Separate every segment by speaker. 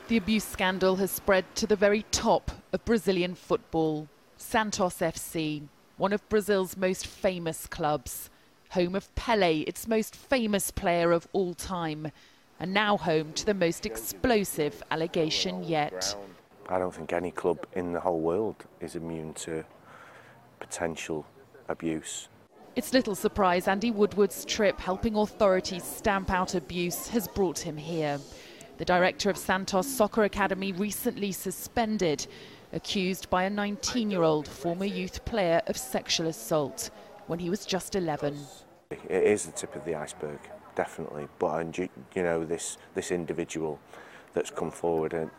Speaker 1: The abuse scandal has spread to the very top of Brazilian football. Santos FC, one of Brazil's most famous clubs, home of Pelé, its most famous player of all time, and now home to the most explosive allegation yet.
Speaker 2: I don't think any club in the whole world is immune to potential abuse.
Speaker 1: It's little surprise Andy Woodward's trip helping authorities stamp out abuse has brought him here. The director of Santos Soccer Academy recently suspended, accused by a 19-year-old former youth player of sexual assault when he was just 11.
Speaker 2: It is the tip of the iceberg, definitely. But you know, this individual that's come forward, and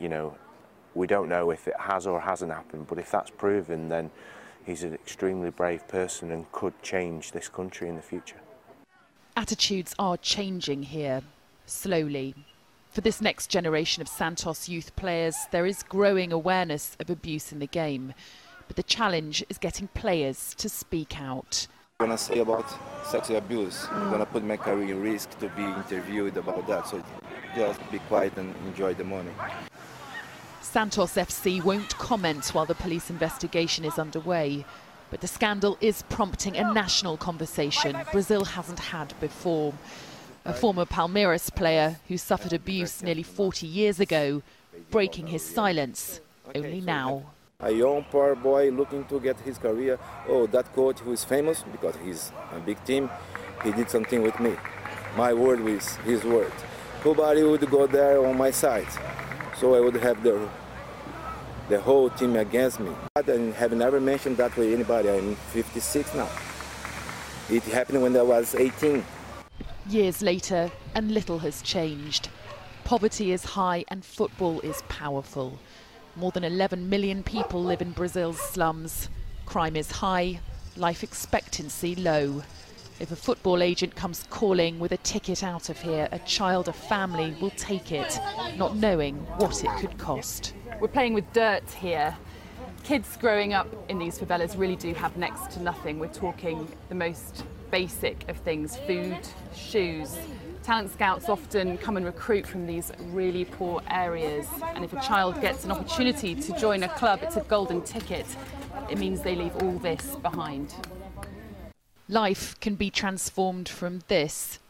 Speaker 2: we don't know if it has or hasn't happened. But if that's proven, then he's an extremely brave person and could change this country in the future.
Speaker 1: Attitudes are changing here, slowly. For this next generation of Santos youth players, there is growing awareness of abuse in the game. But the challenge is getting players to speak out.
Speaker 3: I'm going to say about sexual abuse. I'm going to put my career in risk to be interviewed about that. So just be quiet and enjoy the money.
Speaker 1: Santos FC won't comment while the police investigation is underway. But the scandal is prompting a national conversation Brazil hasn't had before. A former Palmeiras player who suffered abuse nearly 40 years ago, breaking his silence only now.
Speaker 3: A young poor boy looking to get his career. Oh, that coach who is famous because he's a big team, he did something with me. My word is his word. Nobody would go there on my side, so I would have the whole team against me. I have never mentioned that to anybody. I'm 56 now. It happened when I was 18.
Speaker 1: Years later, and little has changed. Poverty is high and football is powerful. More than 11 million people live in Brazil's slums. Crime is high, life expectancy low. If a football agent comes calling with a ticket out of here, a child or family will take it, not knowing what it could cost.
Speaker 4: We're playing with dirt here. Kids growing up in these favelas really do have next to nothing. We're talking the most basic of things: food, shoes. Talent scouts often come and recruit from these really poor areas, and if a child gets an opportunity to join a club, it's a golden ticket. It means they leave all this behind.
Speaker 1: Life can be transformed from this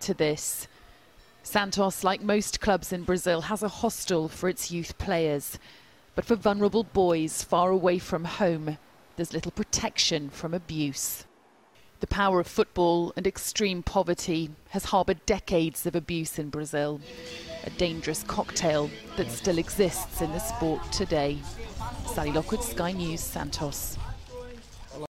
Speaker 1: to this. Santos, like most clubs in Brazil, has a hostel for its youth players. But for vulnerable boys far away from home, there's little protection from abuse. The power of football and extreme poverty has harboured decades of abuse in Brazil, a dangerous cocktail that still exists in the sport today. Sally Lockwood, Sky News, Santos.